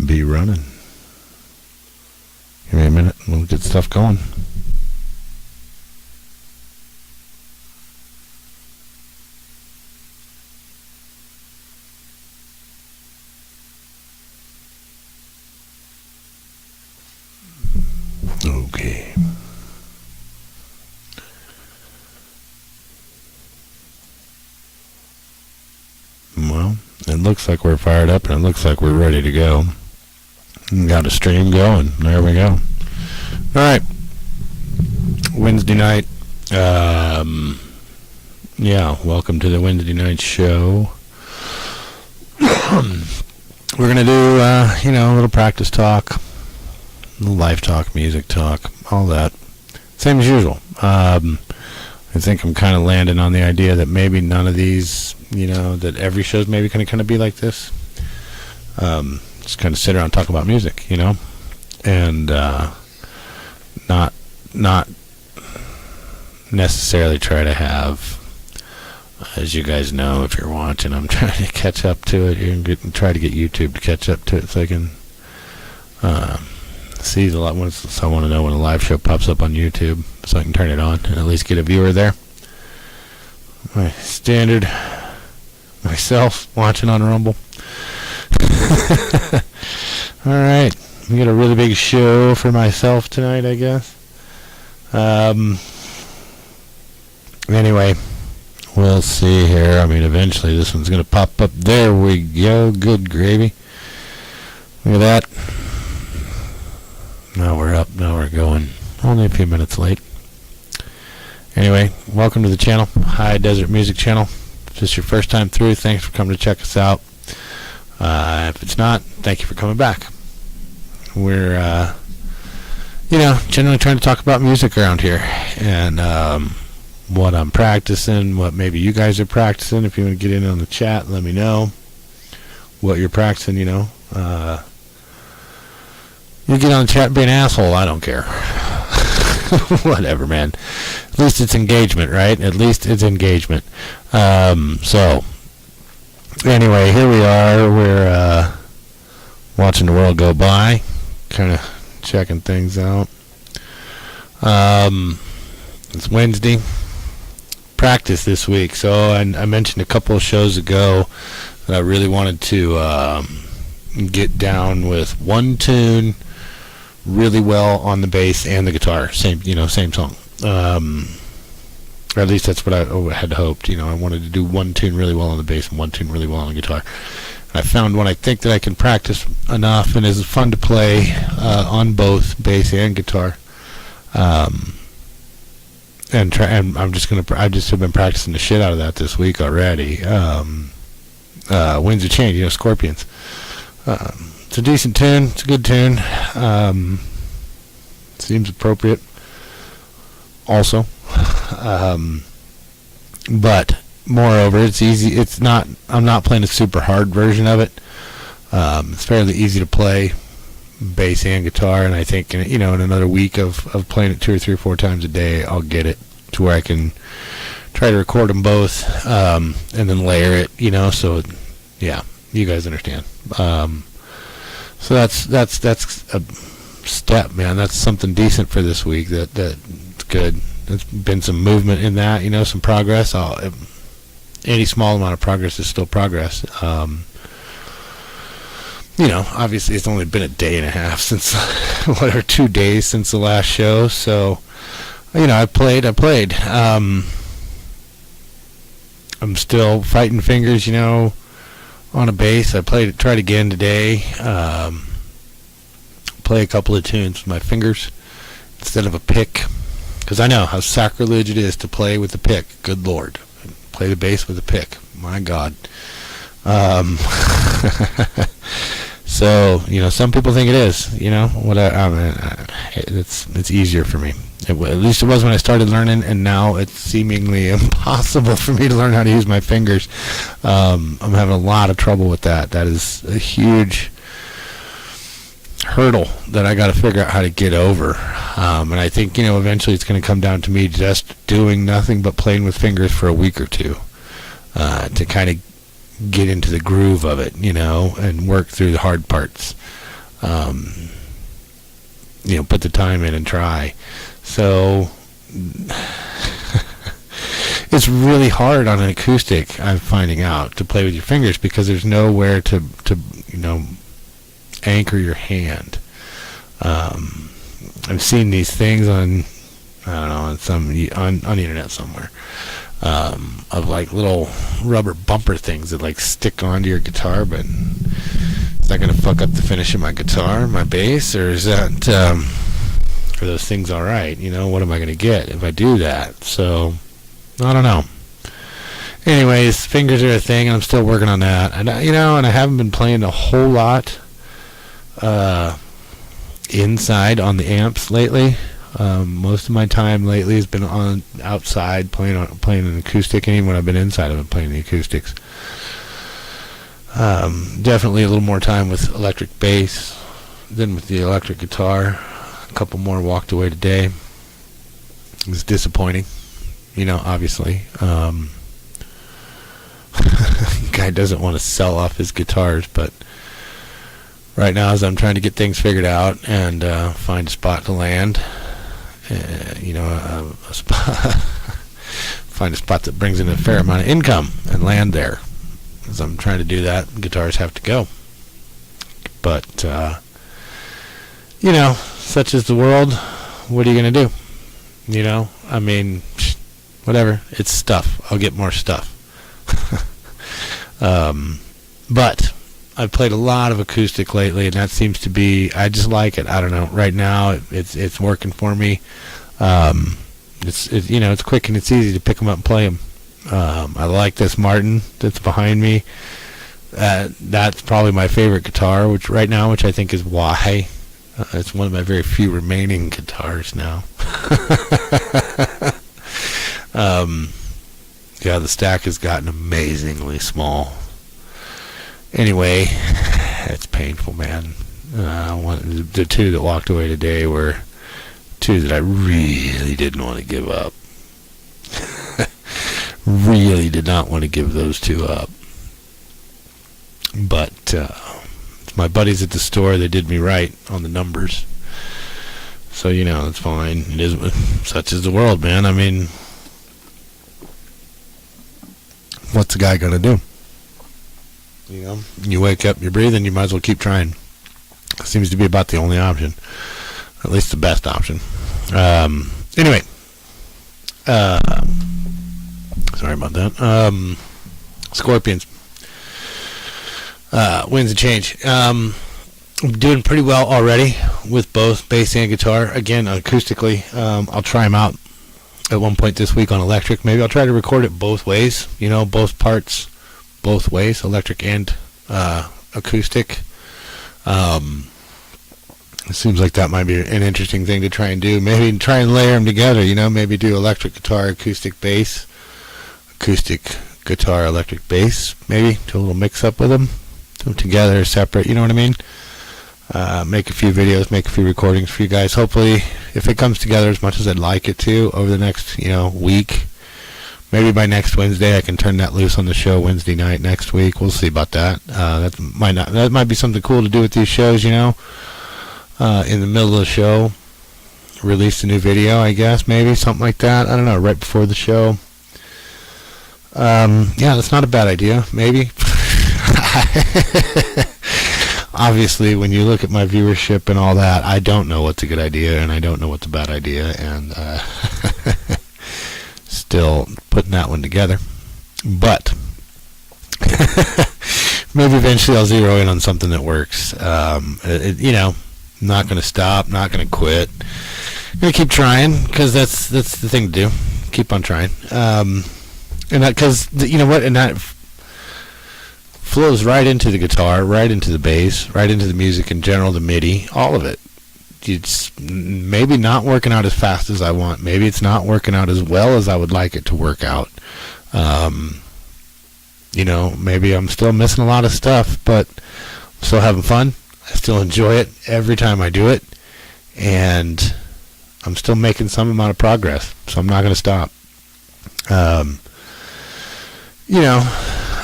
be running. Give me a minute, we'll get stuff going. Okay. Well, it looks like we're fired up and it looks like we're ready to go. Got a stream going. There we go. Alright. Wednesday night. Yeah, welcome to the Wednesday night show. We're going to do, a little practice talk. Life talk, music talk, all that. Same as usual. I think I'm kind of landing on the idea that maybe none of these, that every show's maybe going to kind of be like this. Just kind of sit around and talk about music, and not necessarily try to have, as you guys know, if you're watching, I'm trying to catch up to it. You can try to get YouTube to catch up to it so I can see the lot. So I want to know when a live show pops up on YouTube so I can turn it on and at least get a viewer there. My standard myself watching on Rumble. Alright, we got a really big show for myself tonight, I guess. Anyway, we'll see here. I mean, eventually this one's going to pop up. There we go. Good gravy. Look at that. Now we're up. Now we're going. Only a few minutes late. Anyway, welcome to the channel. High Desert Music Channel. If this is your first time through, thanks for coming to check us out. If it's not, thank you for coming back. We're, generally trying to talk about music around here. And what I'm practicing, what maybe you guys are practicing. If you want to get in on the chat, let me know what you're practicing, You get on the chat and be an asshole, I don't care. Whatever, man. At least it's engagement, right? At least it's engagement. So, anyway, here we are. We're watching the world go by. Kind of checking things out. It's Wednesday. Practice this week. So, I mentioned a couple of shows ago that I really wanted to get down with one tune really well on the bass and the guitar, same song, or at least that's what I had hoped. I wanted to do one tune really well on the bass and one tune really well on the guitar. And I found one I think that I can practice enough and is fun to play on both bass and guitar. And I just have been practicing the shit out of that this week already. Winds of Change, Scorpions. It's a decent tune. It's a good tune. Seems appropriate. Also, but moreover, it's easy. It's not. I'm not playing a super hard version of it. It's fairly easy to play, bass and guitar. And I think in another week of playing it 2 or 3 or 4 times a day, I'll get it to where I can try to record them both and then layer it. So yeah, you guys understand. So that's a step, man. That's something decent for this week. That's good. There's been some movement in that, some progress. Any small amount of progress is still progress. Obviously it's only been a day and a half since, 2 days since the last show. So, I played. I'm still fighting fingers, on a bass. I tried again today. Play a couple of tunes with my fingers instead of a pick, because I know how sacrilege it is to play with a pick. Good Lord, play the bass with a pick. My God. So some people think it is. It's easier for me. At least it was when I started learning, and now it's seemingly impossible for me to learn how to use my fingers. I'm having a lot of trouble with that. That is a huge hurdle that I got to figure out how to get over. And I think, eventually it's going to come down to me just doing nothing but playing with fingers for a week or two to kind of get into the groove of it, and work through the hard parts. put the time in and try. So it's really hard on an acoustic, I'm finding out, to play with your fingers because there's nowhere to anchor your hand. I've seen these things on the internet somewhere, of like little rubber bumper things that like stick onto your guitar, but is that going to fuck up the finish of my guitar, my bass, or is that, are those things all right? What am I going to get if I do that? So, I don't know. Anyways, fingers are a thing, and I'm still working on that. And, and I haven't been playing a whole lot inside on the amps lately. Most of my time lately has been on outside playing an acoustic, and even when I've been inside, I've been playing the acoustics. Definitely a little more time with electric bass than with the electric guitar. A couple more walked away today. It was disappointing, obviously. Guy doesn't want to sell off his guitars, but right now, as I'm trying to get things figured out and find a spot to land, a spot, find a spot that brings in a fair amount of income and land there. As I'm trying to do that, guitars have to go. But, such is the world. What are you going to do? I mean, whatever. It's stuff. I'll get more stuff. But I've played a lot of acoustic lately, and that seems to be, I just like it. I don't know. Right now, it's working for me. It's quick and it's easy to pick them up and play them. I like this Martin that's behind me. That's probably my favorite guitar, which I think is why. It's one of my very few remaining guitars now. The stack has gotten amazingly small. Anyway, it's painful, man. The two that walked away today were two that I really didn't want to give up. Really did not want to give those two up. But it's my buddies at the store. They did me right on the numbers. So, it's fine. It is, such is the world, man. I mean, what's a guy going to do? You wake up, you're breathing, you might as well keep trying. Seems to be about the only option. At least the best option. Anyway. Sorry about that. Scorpions. Winds of change. I'm doing pretty well already with both bass and guitar. Again, acoustically. I'll try them out at one point this week on electric. Maybe I'll try to record it both ways. Both parts, both ways, electric and acoustic. It seems like that might be an interesting thing to try and do. Maybe try and layer them together, maybe do electric guitar, acoustic bass, acoustic guitar, electric bass, maybe do a little mix up with them. Do them together, separate, you know what I mean? Make a few videos, make a few recordings for you guys. Hopefully, if it comes together as much as I'd like it to over the next, week, maybe by next Wednesday I can turn that loose on the show Wednesday night next week. We'll see about that. That might be something cool to do with these shows, in the middle of the show, release a new video, I guess, maybe, something like that. I don't know, right before the show. That's not a bad idea, maybe. Obviously, when you look at my viewership and all that, I don't know what's a good idea, and I don't know what's a bad idea, and still putting that one together. But maybe eventually I'll zero in on something that works. Not going to stop, not going to quit. I'm going to keep trying, because that's the thing to do. Keep on trying. And that, because, and that flows right into the guitar, right into the bass, right into the music in general, the MIDI, all of it. It's maybe not working out as fast as I want. Maybe it's not working out as well as I would like it to work out. Maybe I'm still missing a lot of stuff, but I'm still having fun. I still enjoy it every time I do it, and I'm still making some amount of progress, so I'm not going to stop.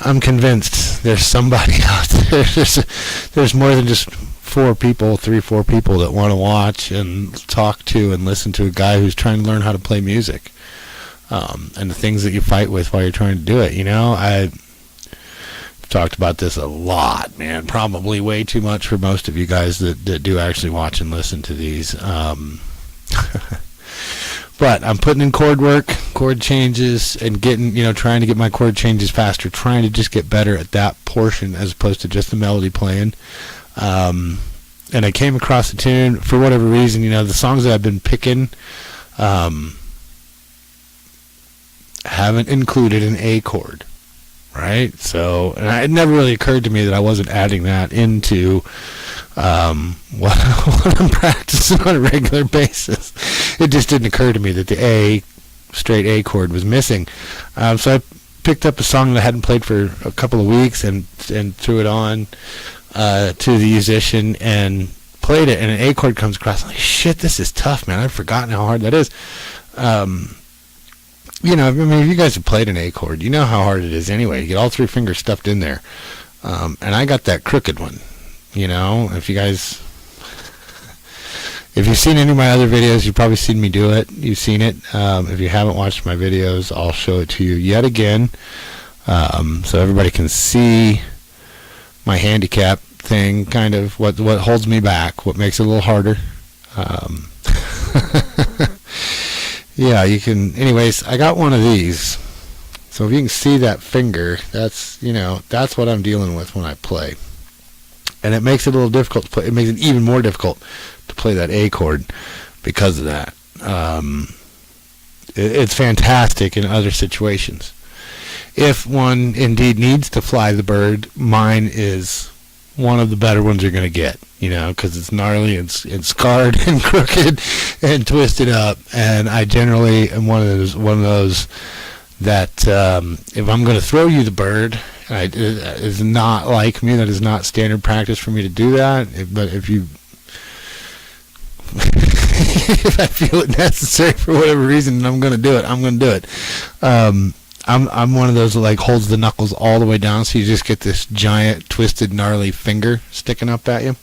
I'm convinced there's somebody out there. There's more than just 4 people, 3-4 people that want to watch and talk to and listen to a guy who's trying to learn how to play music, and the things that you fight with while you're trying to do it. You know, I've talked about this a lot, man. Probably way too much for most of you guys that do actually watch and listen to these. But I'm putting in chord work, chord changes, and getting, trying to get my chord changes faster, trying to just get better at that portion as opposed to just the melody playing. And I came across a tune, for whatever reason, the songs that I've been picking haven't included an A chord, right? So, and it never really occurred to me that I wasn't adding that into what I'm practicing on a regular basis. It just didn't occur to me that the straight A chord was missing. So I picked up a song that I hadn't played for a couple of weeks and threw it on to the musician and played it, and an A chord comes across. I'm like, shit, this is tough, man. I've forgotten how hard that is. If you guys have played an A chord, you know how hard it is anyway. You get all 3 fingers stuffed in there. And I got that crooked one. If you've seen any of my other videos, you've probably seen me do it. You've seen it. If you haven't watched my videos, I'll show it to you yet again, so everybody can see my handicap thing, kind of what holds me back, what makes it a little harder. Yeah, you can. Anyways, I got one of these, so if you can see that finger, that's what I'm dealing with when I play. And it makes it a little difficult to play. It makes it even more difficult to play that A chord because of that. It's fantastic in other situations. If one indeed needs to fly the bird, mine is one of the better ones you're going to get, because it's gnarly and scarred and crooked and twisted up. And I generally am one of those that if I'm going to throw you the bird, it is not like me. That is not standard practice for me to do that. But if I feel it necessary for whatever reason, and I'm going to do it, I'm going to do it. I'm one of those that holds the knuckles all the way down, so you just get this giant, twisted, gnarly finger sticking up at you.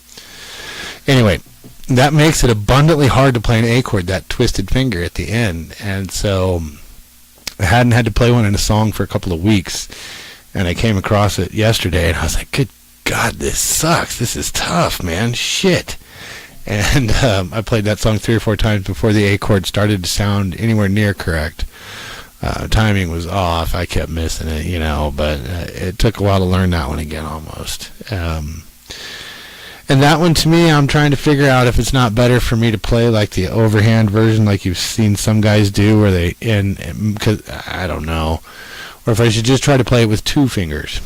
Anyway, that makes it abundantly hard to play an A chord, that twisted finger at the end. And so I hadn't had to play one in a song for a couple of weeks, and I came across it yesterday, and I was like, good God, this sucks. This is tough, man. Shit. And I played that song 3 or 4 times before the A chord started to sound anywhere near correct. Timing was off. I kept missing it, but it took a while to learn that one again almost. And that one, to me, I'm trying to figure out if it's not better for me to play like the overhand version, like you've seen some guys do, where because I don't know, or if I should just try to play it with 2 fingers.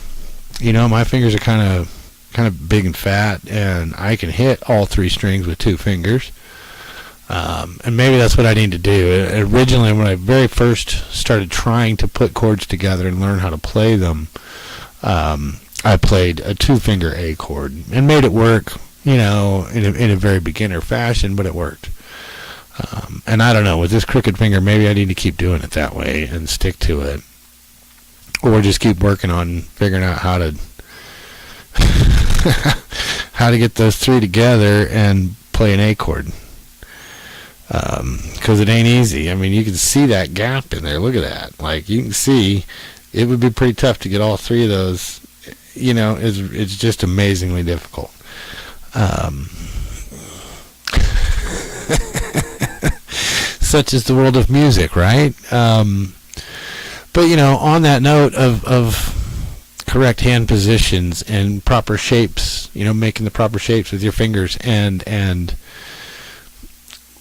My fingers are kind of big and fat, and I can hit all 3 strings with 2 fingers. And maybe that's what I need to do. Originally, when I very first started trying to put chords together and learn how to play them, I played a 2-finger A chord and made it work, in a very beginner fashion, but it worked. And I don't know, with this crooked finger, maybe I need to keep doing it that way and stick to it, or just keep working on figuring out how to get those 3 together and play an A chord. Because it ain't easy. I mean, you can see that gap in there. Look at that. You can see it would be pretty tough to get all 3 of those. It's just amazingly difficult. Such is the world of music, right? But on that note of correct hand positions and proper shapes, making the proper shapes with your fingers and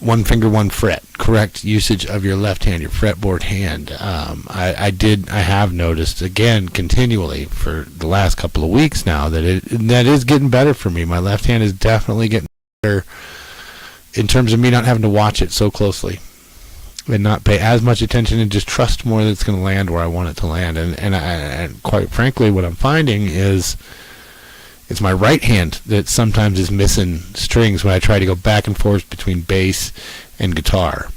1 finger, 1 fret, correct usage of your left hand, your fretboard hand. I have noticed, again, continually for the last couple of weeks now, that is getting better for me. My left hand is definitely getting better in terms of me not having to watch it so closely and not pay as much attention and just trust more that it's going to land where I want it to land. And quite frankly, what I'm finding is it's my right hand that sometimes is missing strings when I try to go back and forth between bass and guitar.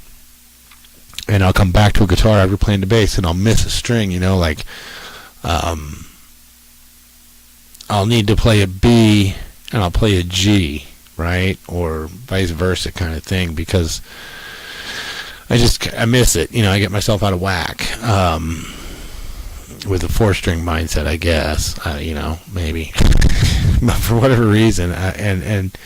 And I'll come back to a guitar after playing the bass, and I'll miss a string, I'll need to play a B, and I'll play a G, right? Or vice versa kind of thing, because I miss it. I get myself out of whack with a 4-string mindset, I guess. Maybe. But for whatever reason, and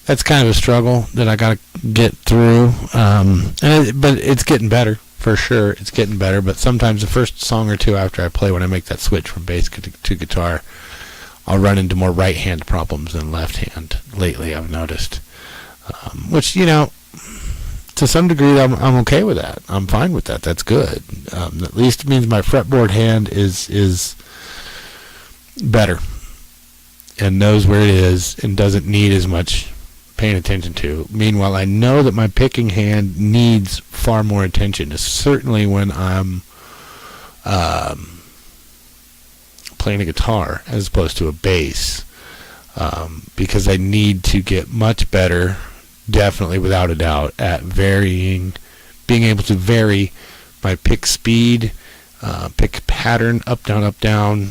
that's kind of a struggle that I got to get through. But it's getting better, for sure. It's getting better. But sometimes the first song or two after I play, when I make that switch from bass to guitar, I'll run into more right-hand problems than left-hand. Lately, I've noticed. Which, to some degree, I'm okay with that. I'm fine with that. That's good. At least it means my fretboard hand is better and knows where it is and doesn't need as much paying attention to. Meanwhile, I know that my picking hand needs far more attention, certainly when I'm playing a guitar as opposed to a bass, because I need to get much better, definitely without a doubt, at being able to vary my pick speed, pick pattern, up, down,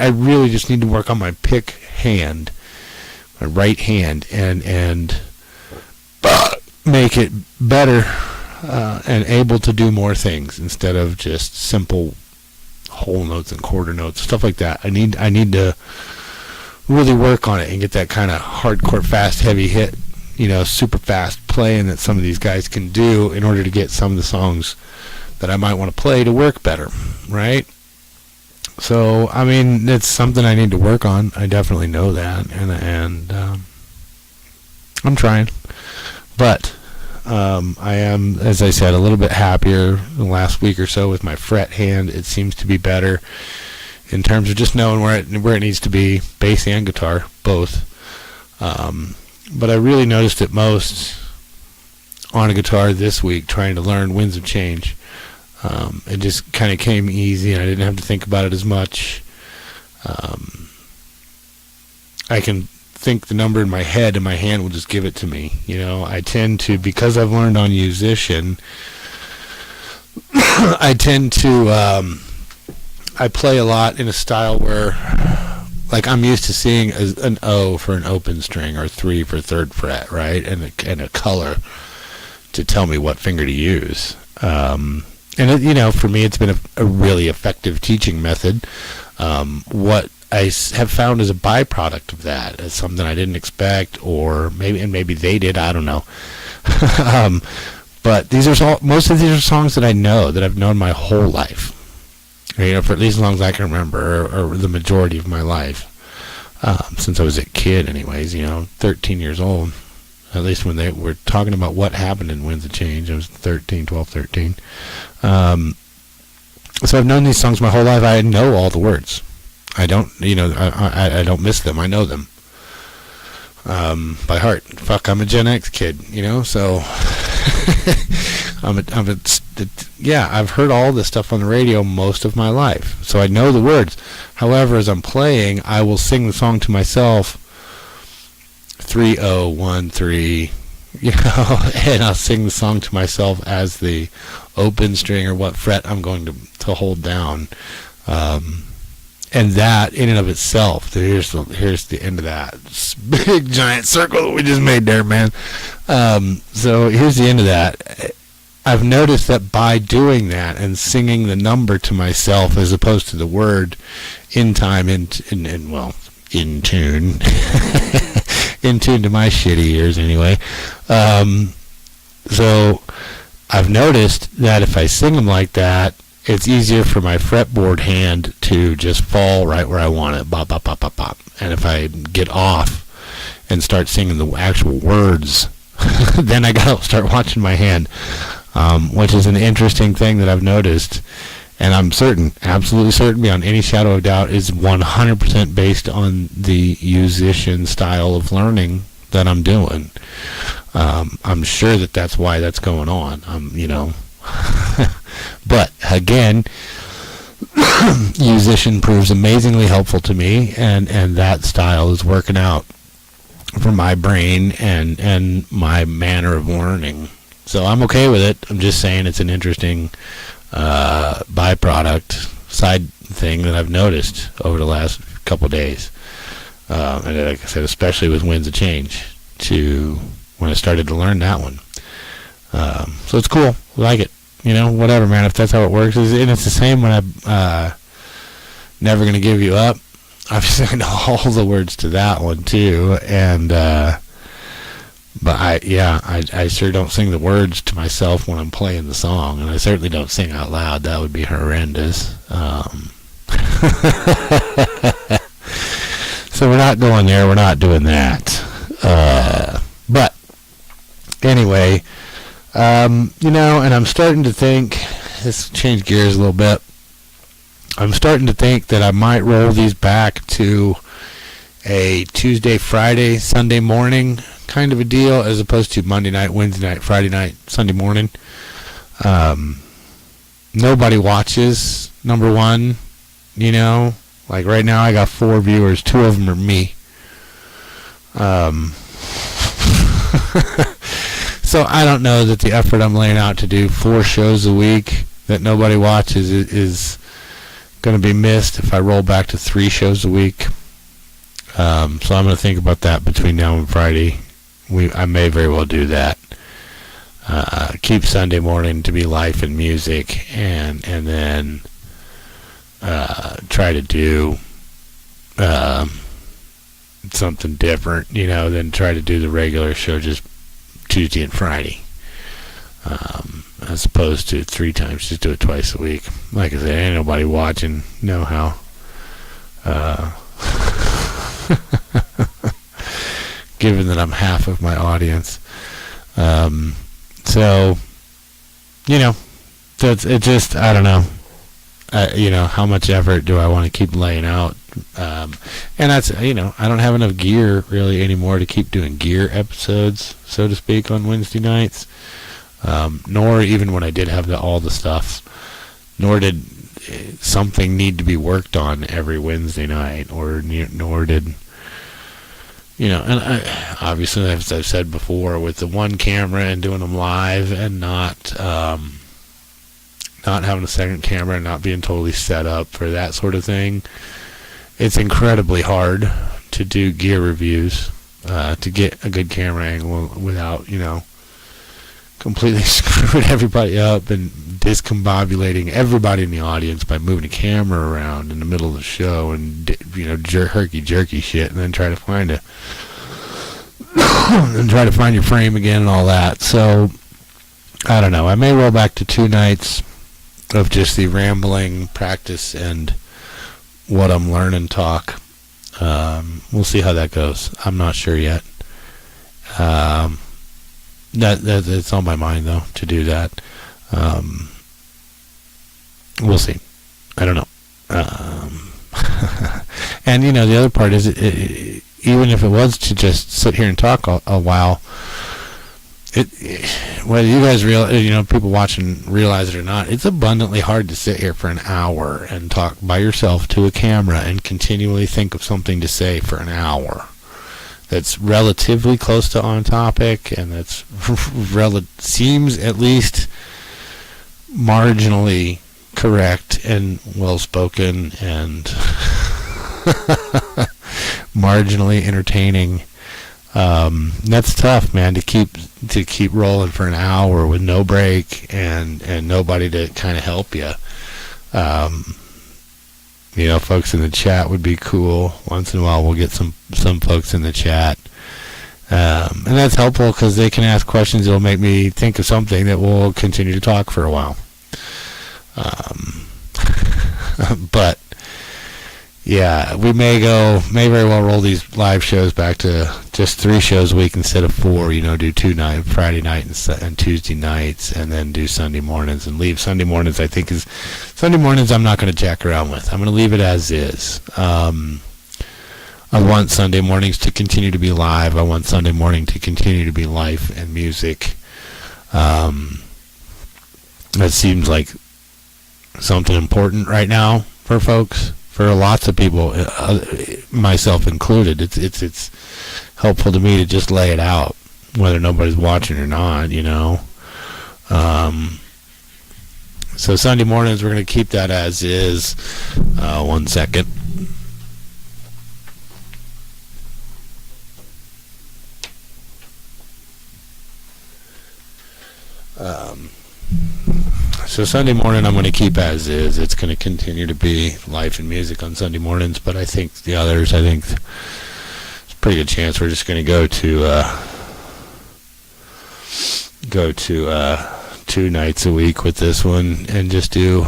I really just need to work on my pick hand, my right hand, and make it better and able to do more things instead of just simple whole notes and quarter notes, stuff like that. I need to really work on it and get that kind of hardcore, fast, heavy hit, super fast playing that some of these guys can do in order to get some of the songs that I might want to play to work better, right? So, it's something I need to work on. I definitely know that, and I'm trying. But I am, as I said, a little bit happier the last week or so with my fret hand. It seems to be better in terms of just knowing where it needs to be, bass and guitar, both. But I really noticed it most on a guitar this week, trying to learn Winds of Change. It just kind of came easy, and I didn't have to think about it as much. I can think the number in my head, and my hand will just give it to me. I tend to, because I've learned on Musician, I tend to, I play a lot in a style where, like, I'm used to seeing an O for an open string or 3 for 3rd fret, right? And a color to tell me what finger to use. And for me, it's been a really effective teaching method. What I have found as a byproduct of that, as something I didn't expect, or maybe they did, I don't know. But most of these are songs that I know, that I've known my whole life. For at least as long as I can remember, or the majority of my life, since I was a kid, anyways. 13 years old. At least when they were talking about what happened in Winds of Change, I was 12, 13. So I've known these songs my whole life. I know all the words. I don't, I don't miss them. I know them by heart. Fuck, I'm a Gen X kid, so I've heard all this stuff on the radio most of my life, so I know the words. However, as I'm playing, I will sing the song to myself, 3-0, 1-3, and I'll sing the song to myself as the open string or what fret I'm going to hold down. And that, in and of itself, here's the end of that big giant circle that we just made there, man. So here's the end of that. I've noticed that by doing that and singing the number to myself as opposed to the word in time, in tune, in tune to my shitty ears anyway. So I've noticed that if I sing them like that, it's easier for my fretboard hand to just fall right where I want it, bop, bop, bop, bop, bop. And if I get off and start singing the actual words, then I gotta start watching my hand, which is an interesting thing that I've noticed. And I'm certain, absolutely certain, beyond any shadow of doubt, is 100% based on the musician style of learning that I'm doing. I'm sure that that's why that's going on. But again, musician proves amazingly helpful to me, and that style is working out for my brain and my manner of learning. So I'm okay with it. I'm just saying it's an interesting byproduct, side thing that I've noticed over the last couple days. And like I said, especially with Winds of Change, to when I started to learn that one. So it's cool. I like it. Whatever, man. If that's how it works, and it's the same when I Never Gonna Give You Up. Obviously, I know all the words to that one too, and but I sure don't sing the words to myself when I'm playing the song, and I certainly don't sing out loud. That would be horrendous. So we're not going there. We're not doing that. But anyway, and I'm starting to think, let's change gears a little bit. I'm starting to think that I might roll these back to a Tuesday, Friday, Sunday morning kind of a deal, as opposed to Monday night, Wednesday night, Friday night, Sunday morning. Nobody watches, number one. Like right now I got 4 viewers. 2 of them are me. So I don't know that the effort I'm laying out to do 4 shows a week that nobody watches is going to be missed if I roll back to 3 shows a week. So I'm going to think about that between now and Friday. I may very well do that. Keep Sunday morning to be life and music, and then try to do something different, than try to do the regular show just Tuesday and Friday, as opposed to 3 times. Just do it twice a week. Like I said, ain't nobody watching. No how. Given that I'm half of my audience, so that's it. Just I don't know. How much effort do I want to keep laying out? And that's, I don't have enough gear really anymore to keep doing gear episodes, so to speak, on Wednesday nights. Nor even when I did have all the stuff, nor did something need to be worked on every Wednesday night, nor did, and obviously, as I've said before, with the one camera and doing them live and not having a second camera and not being totally set up for that sort of thing, it's incredibly hard to do gear reviews, to get a good camera angle without, completely screwing everybody up and discombobulating everybody in the audience by moving the camera around in the middle of the show and, herky-jerky shit, and then try to find your frame again and all that. So, I don't know. I may roll back to 2 nights of just the rambling practice and what I'm learning talk. We'll see how that goes. I'm not sure yet. It's on my mind though to do that. We'll see. I don't know. And the other part is, even if it was to just sit here and talk a while, whether you guys people watching realize it or not, it's abundantly hard to sit here for an hour and talk by yourself to a camera and continually think of something to say for an hour that's relatively close to on topic, and that's seems at least marginally correct and well spoken and marginally entertaining. That's tough, man, to keep rolling for an hour with no break and nobody to kind of help you. Folks in the chat would be cool. Once in a while we'll get some folks in the chat, and that's helpful because they can ask questions that'll make me think of something that will continue to talk for a while. But yeah, we may very well roll these live shows back to just 3 shows a week instead of 4. Do 2 night, Friday night and Tuesday nights, and then do Sunday mornings, and leave Sunday mornings. Sunday mornings I'm not going to jack around with. I'm going to leave it as is. I want Sunday mornings to continue to be live. I want Sunday morning to continue to be life and music. That seems like something important right now for folks. For lots of people, myself included, it's helpful to me to just lay it out, whether nobody's watching or not, So Sunday mornings, we're going to keep that as is. 1 second. So Sunday morning I'm going to keep as is. It's going to continue to be life and music on Sunday mornings, but I think the others, I think it's a pretty good chance we're just going to go to 2 nights a week with this one and just do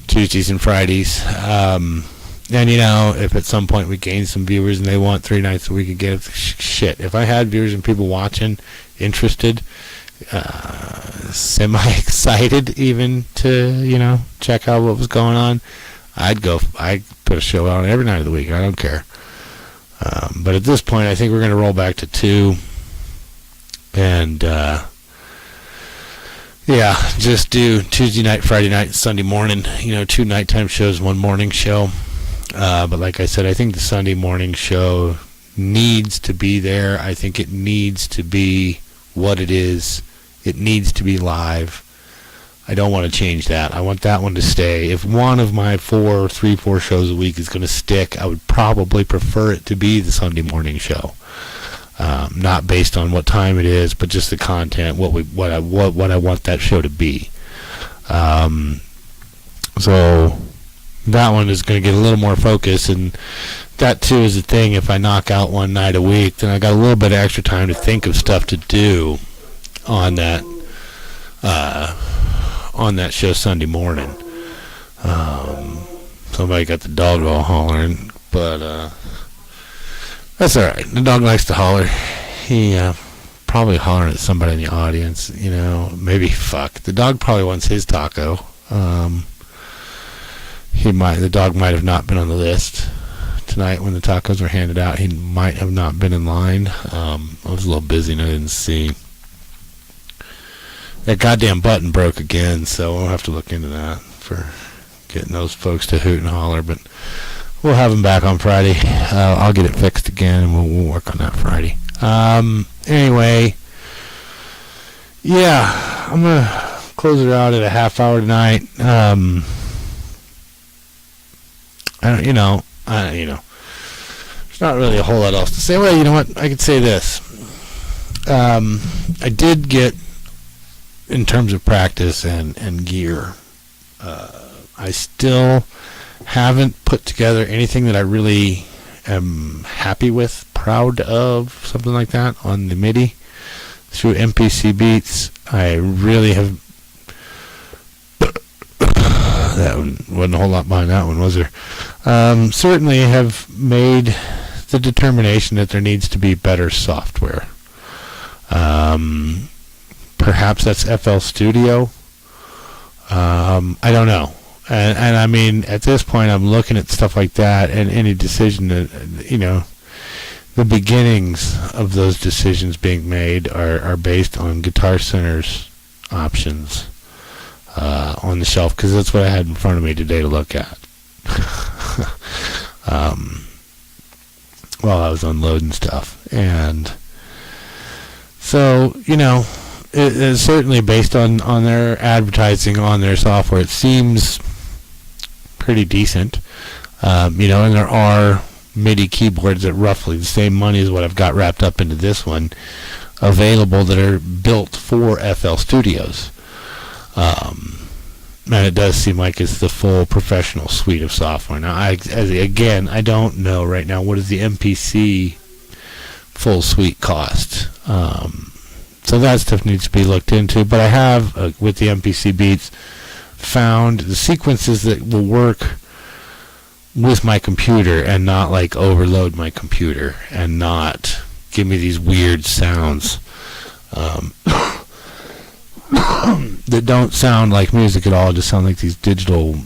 Tuesdays and Fridays. And if at some point we gain some viewers and they want 3 nights a week again, shit, if I had viewers and people watching, interested, semi-excited even to, check out what was going on, I'd put a show on every night of the week. I don't care. But at this point, I think we're going to roll back to 2. And, just do Tuesday night, Friday night, Sunday morning, 2 nighttime shows, 1 morning show. But like I said, I think the Sunday morning show needs to be there. I think it needs to be what it is. It needs to be live. I don't want to change that. I want that one to stay. If one of my 4 shows a week is going to stick, I would probably prefer it to be the Sunday morning show. Not based on what time it is, but just the content, what I want that show to be. So that one is going to get a little more focus, and that too is the thing. If I knock out 1 night a week, then I got a little bit of extra time to think of stuff to do on that show Sunday morning. Somebody got the dog all hollering, but that's all right. The dog likes to holler. He probably hollering at somebody in the audience. Maybe the dog probably wants his taco. The dog might have not been on the list tonight when the tacos were handed out. He might have not been in line. I was a little busy and I didn't see. That goddamn button broke again, so we'll have to look into that for getting those folks to hoot and holler. But we'll have them back on Friday. I'll get it fixed again, and we'll work on that Friday. Anyway, I'm gonna close it out at a half hour tonight. There's not really a whole lot else to say. Well, you know what? I could say this. I did get, in terms of practice and gear, I still haven't put together anything that I really am happy with, proud of, something like that, on the MIDI through MPC Beats. I really have. That one wasn't a whole lot behind that one, was there? Certainly have made the determination that there needs to be better software. Perhaps that's FL Studio. I don't know. And I mean, at this point, I'm looking at stuff like that, and any decision that, the beginnings of those decisions being made are based on Guitar Center's options on the shelf, because that's what I had in front of me today to look at while I was unloading stuff. And so, it's certainly based on their advertising on their software. It seems pretty decent, and there are MIDI keyboards at roughly the same money as what I've got wrapped up into this one available that are built for FL Studios. And it does seem like it's the full professional suite of software. Now, I don't know right now what does the MPC full suite cost. So that stuff needs to be looked into. But I have, with the MPC Beats, found the sequences that will work with my computer and not overload my computer and not give me these weird sounds that don't sound like music at all, just sound like these digital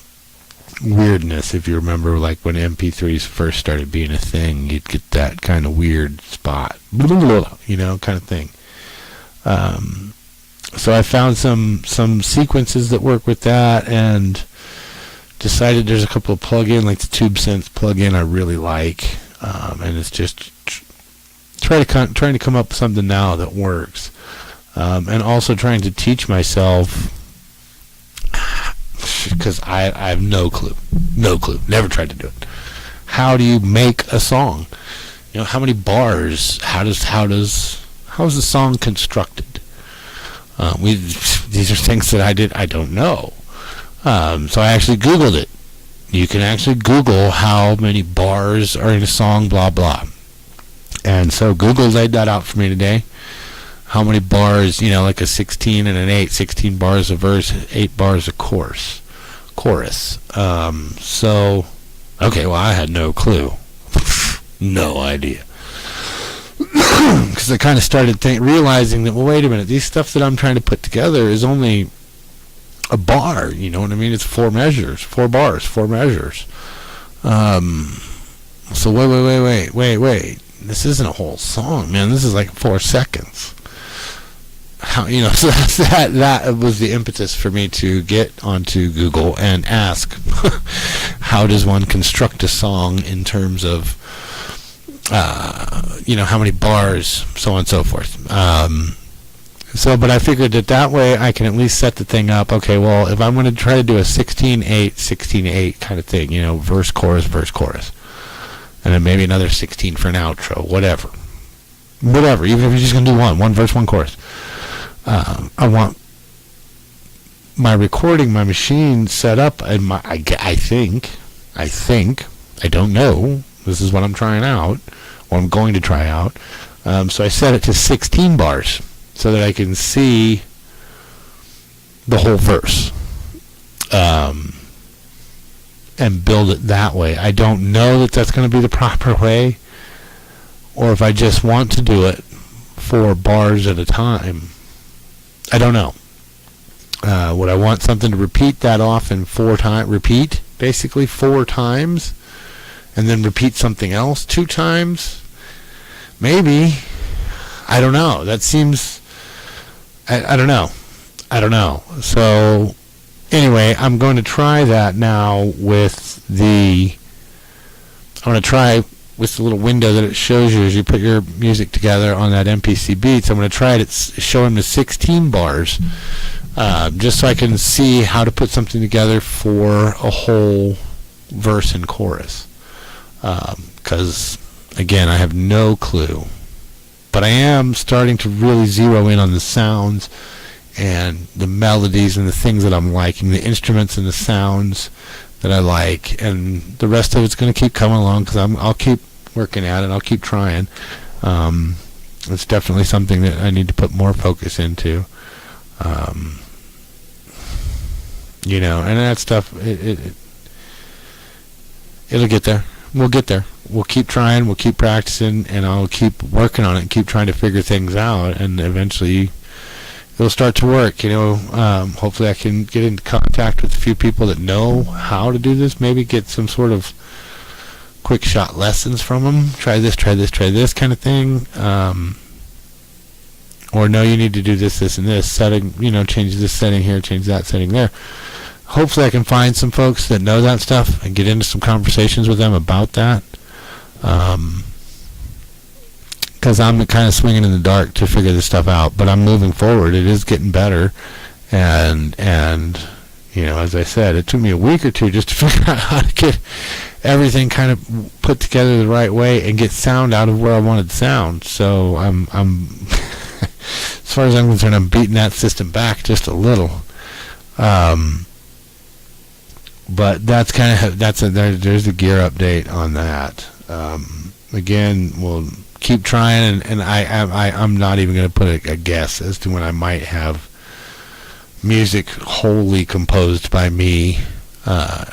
weirdness. If you remember, when MP3s first started being a thing, you'd get that kind of weird spot, kind of thing. So I found some sequences that work with that, and decided there's a couple of plug-in, like the TubeSense plug-in I really like, and it's just trying to come up with something now that works. And also trying to teach myself, because I have no clue, never tried to do it. How do you make a song? How many bars? How is the song constructed? These are things that I don't know. So I actually Googled it. You can actually Google how many bars are in a song, blah, blah. And so Google laid that out for me today. How many bars, like a 16 and an 8, 16 bars a verse, 8 bars a chorus. So, okay, well, I had no clue. No idea. Because I kind of started realizing that, well, wait a minute, these stuff that I'm trying to put together is only a bar, you know what I mean? It's 4 measures, 4 bars, 4 measures. So wait. This isn't a whole song, man. This is like 4 seconds. So that was the impetus for me to get onto Google and ask, how does one construct a song in terms of, how many bars, so on and so forth. But I figured that way I can at least set the thing up. Okay, well, if I'm going to try to do a 16-8 kind of thing, verse, chorus, and then maybe another 16 for an outro, whatever, even if you're just going to do one verse, one chorus. I want my recording, my machine set up, and I think, I don't know, this is what I'm trying out, or I'm going to try out, so I set it to 16 bars, so that I can see the whole verse, and build it that way. I don't know that that's going to be the proper way, or if I just want to do it 4 bars at a time. I don't know. Would I want something to repeat that often 4 times? Repeat, basically 4 times, and then repeat something else 2 times? Maybe. I don't know. That seems... I don't know. So, anyway, I'm going to try that now with I'm going to try with the little window that it shows you as you put your music together on that MPC Beats. I'm going to try it showing the 16 bars, just so I can see how to put something together for a whole verse and chorus. Because, again, I have no clue. But I am starting to really zero in on the sounds and the melodies and the things that I'm liking, the instruments and the sounds that I like, and the rest of it's going to keep coming along because I'll keep working at it. I'll keep trying. It's definitely something that I need to put more focus into. And that stuff, it'll get there. We'll get there. We'll keep trying, we'll keep practicing, and I'll keep working on it and keep trying to figure things out, and eventually it'll start to work. Hopefully I can get into contact with a few people that know how to do this, maybe get some sort of quick shot lessons from them. Try this kind of thing. Or no, you need to do this, and this setting, change this setting here, change that setting there. Hopefully I can find some folks that know that stuff and get into some conversations with them about that. Because I'm kind of swinging in the dark to figure this stuff out, but I'm moving forward. It is getting better, and as I said, it took me a week or 2 just to figure out how to get everything kind of put together the right way and get sound out of where I wanted sound. So I'm as far as I'm concerned, I'm beating that system back just a little. But that's kind of there's a gear update on that. Again, we'll keep trying, and I'm not even going to put a guess as to when I might have music wholly composed by me,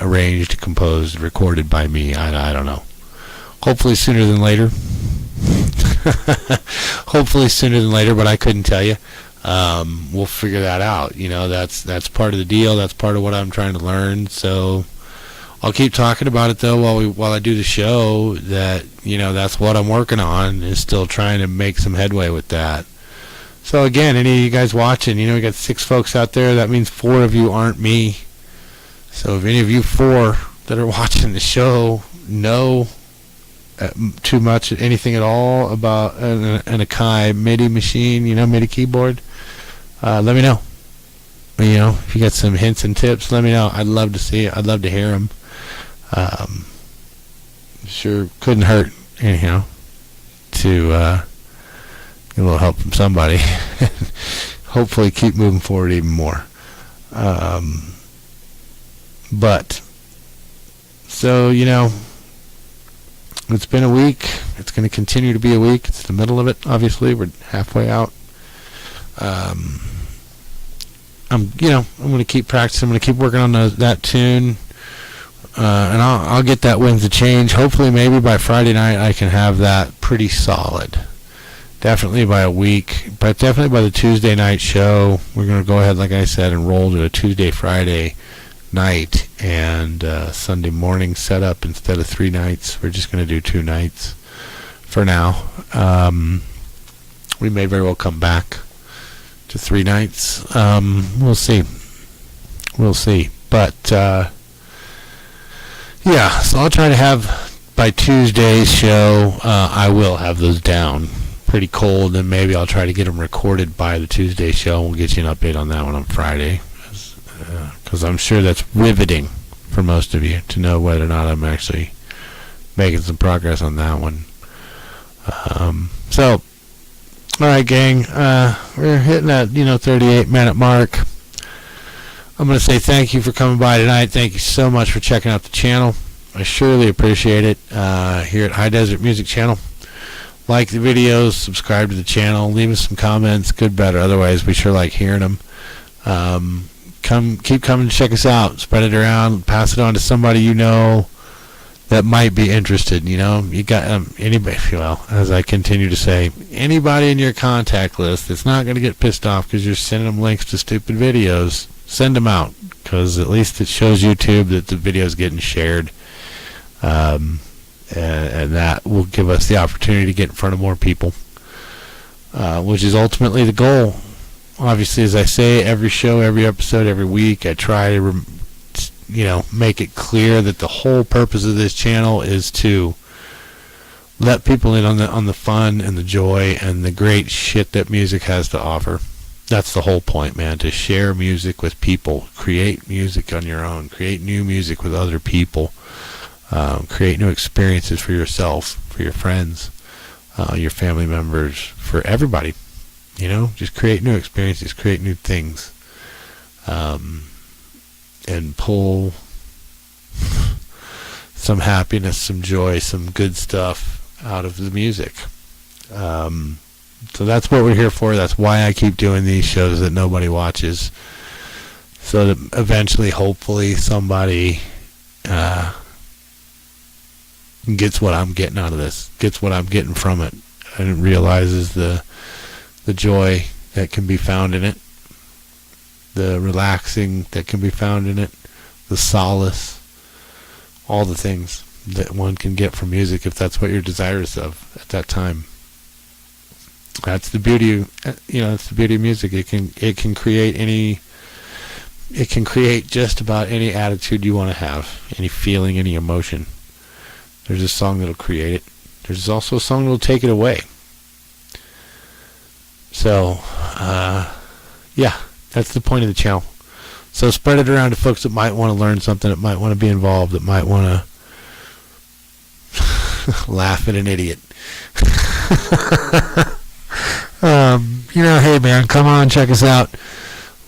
arranged, composed, recorded by me. I don't know. Hopefully sooner than later. Hopefully sooner than later, but I couldn't tell you. We'll figure that out. That's part of the deal. That's part of what I'm trying to learn. So I'll keep talking about it though while I do the show. That that's what I'm working on, is still trying to make some headway with that. So again, any of you guys watching, we got 6 folks out there. That means 4 of you aren't me. So if any of you 4 that are watching the show know too much, anything at all about an Akai MIDI machine, MIDI keyboard, let me know. If you got some hints and tips, let me know. I'd love to see it. I'd love to hear them. Sure couldn't hurt, anyhow, to get a little help from somebody. hopefully keep moving forward even more. But so, it's been a week. It's going to continue to be a week. It's the middle of it, obviously. We're halfway out. I'm going to keep practicing. I'm going to keep working on that tune. And I'll get that Winds of Change. Hopefully, maybe by Friday night, I can have that pretty solid. Definitely by a week. But definitely by the Tuesday night show, we're going to go ahead, like I said, and roll to a Tuesday, Friday night and Sunday morning setup instead of 3 nights. We're just going to do 2 nights for now. We may very well come back to 3 nights. We'll see. But yeah, so I'll try to have by Tuesday's show, I will have those down pretty cold, and maybe I'll try to get them recorded by the Tuesday show. We'll get you an update on that one on Friday, because I'm sure that's riveting for most of you to know whether or not I'm actually making some progress on that one. So, all right, gang, we're hitting that 38-minute mark. I'm going to say thank you for coming by tonight. Thank you so much for checking out the channel. I surely appreciate it. Here at High Desert Music Channel, like the videos, subscribe to the channel, leave us some comments, good, bad, or otherwise. We sure like hearing them. Keep coming to check us out. Spread it around, pass it on to somebody you know that might be interested. You got anybody. Well, as I continue to say, anybody in your contact list that's not going to get pissed off because you're sending them links to stupid videos. Send them out, because at least it shows YouTube that the video is getting shared, and that will give us the opportunity to get in front of more people, which is ultimately the goal. Obviously, as I say, every show, every episode, every week, I try to make it clear that the whole purpose of this channel is to let people in on the fun and the joy and the great shit that music has to offer. That's the whole point, man, to share music with people, create music on your own, create new music with other people, create new experiences for yourself, for your friends, your family members, for everybody. Just create new experiences, create new things, and pull some happiness, some joy, some good stuff out of the music. So that's what we're here for. That's why I keep doing these shows that nobody watches, so that eventually, hopefully, somebody gets what I'm getting out of this, gets what I'm getting from it, and realizes the joy that can be found in it, the relaxing that can be found in it, the solace, all the things that one can get from music if that's what you're desirous of at that time. That's the beauty, it's the beauty of music. It can create just about any attitude you want to have, any feeling, any emotion. There's a song that'll create it. There's also a song that'll take it away. So, yeah, that's the point of the channel. So spread it around to folks that might want to learn something, that might want to be involved, that might want to laugh at an idiot. Hey man, come on, check us out.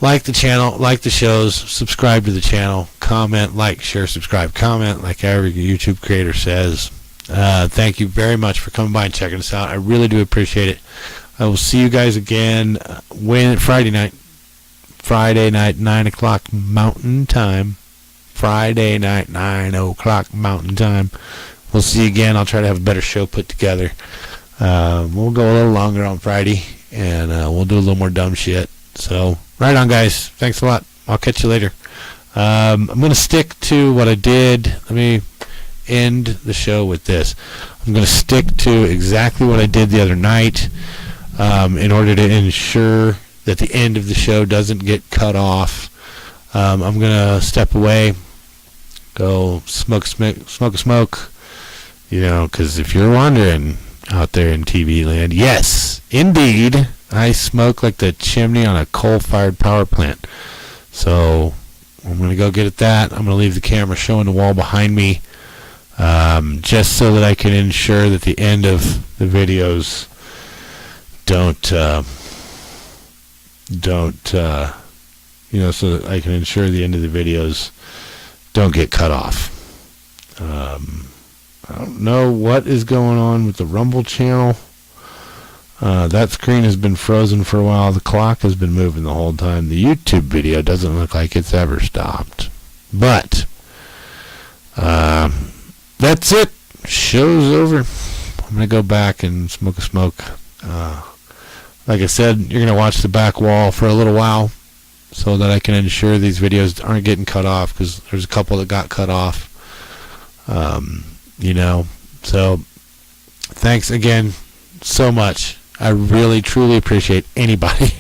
Like the channel, like the shows, subscribe to the channel, comment, like, share, subscribe, comment, like every YouTube creator says. Thank you very much for coming by and checking us out. I really do appreciate it. I will see you guys again Friday night, 9 o'clock Mountain Time. Friday night, 9 o'clock Mountain Time. We'll see you again. I'll try to have a better show put together. We'll go a little longer on Friday, and we'll do a little more dumb shit. So, right on, guys. Thanks a lot. I'll catch you later. I'm going to stick to what I did. Let me end the show with this. I'm going to stick to exactly what I did the other night in order to ensure that the end of the show doesn't get cut off. I'm going to step away, go smoke a smoke, because if you're wondering out there in TV land, yes, indeed, I smoke like the chimney on a coal-fired power plant. So I'm going to go get at that. I'm going to leave the camera showing the wall behind me, just so that I can ensure that the end of the videos don't don't, so that I can ensure the end of the videos don't get cut off. I don't know what is going on with the Rumble channel. That screen has been frozen for a while. The clock has been moving the whole time. The YouTube video doesn't look like it's ever stopped. But that's it. Show's over. I'm going to go back and smoke a smoke. Like I said, you're going to watch the back wall for a little while so that I can ensure these videos aren't getting cut off, because there's a couple that got cut off. So thanks again so much. I really, truly appreciate anybody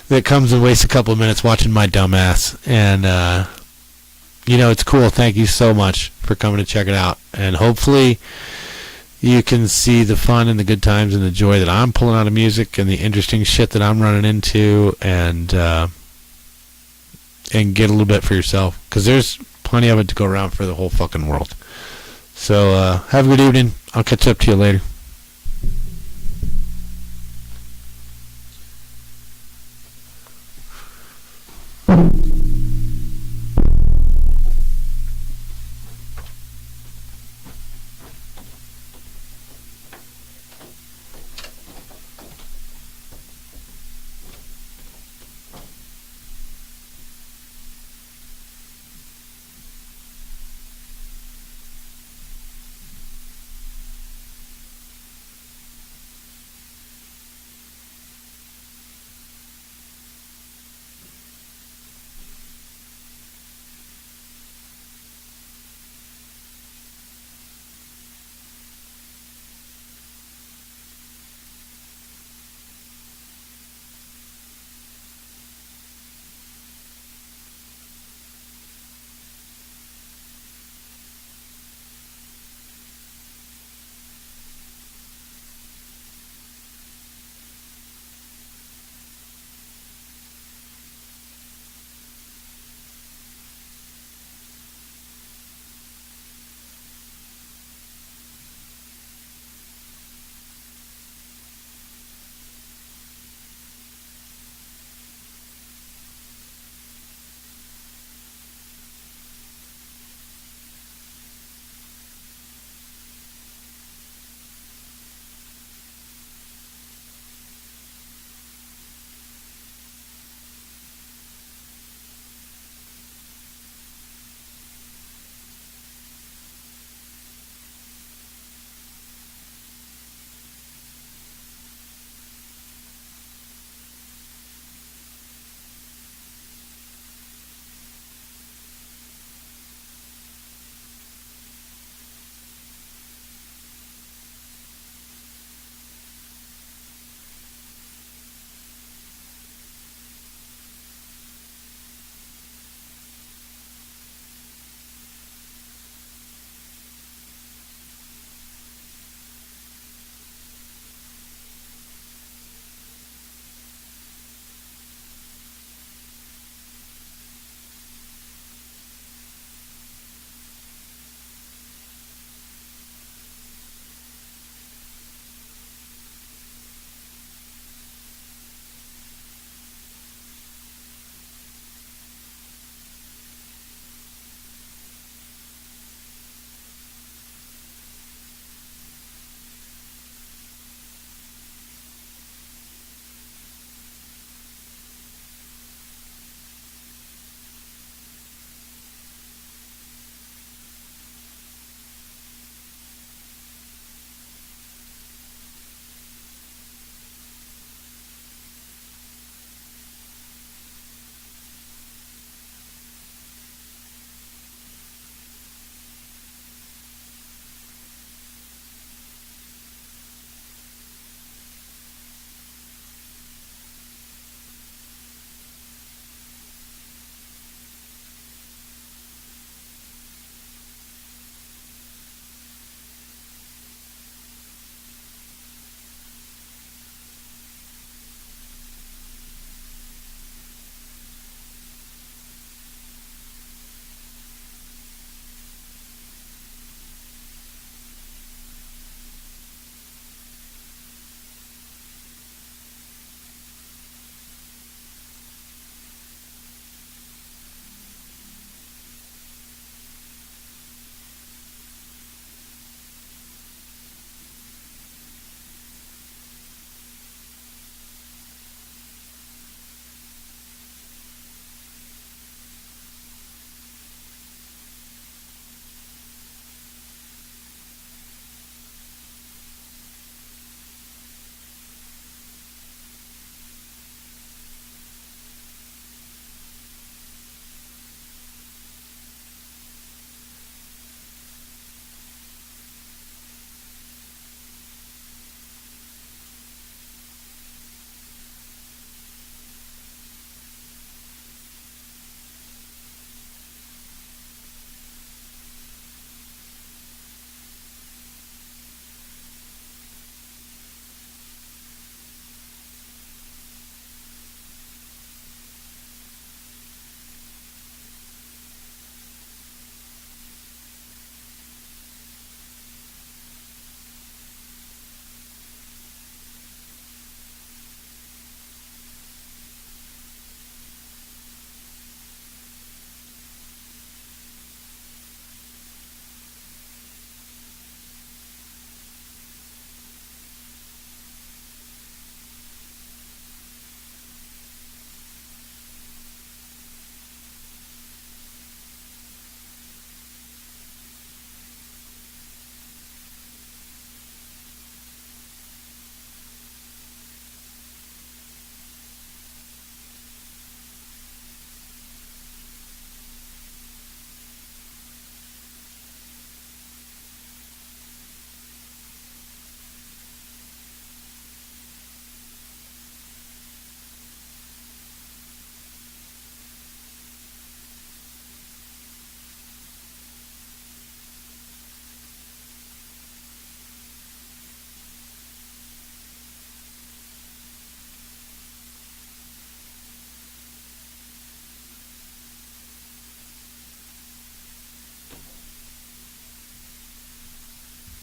that comes and wastes a couple of minutes watching my dumbass. And, it's cool. Thank you so much for coming to check it out. And hopefully you can see the fun and the good times and the joy that I'm pulling out of music and the interesting shit that I'm running into, and get a little bit for yourself, because there's plenty of it to go around for the whole fucking world. So have a good evening. I'll catch up to you later.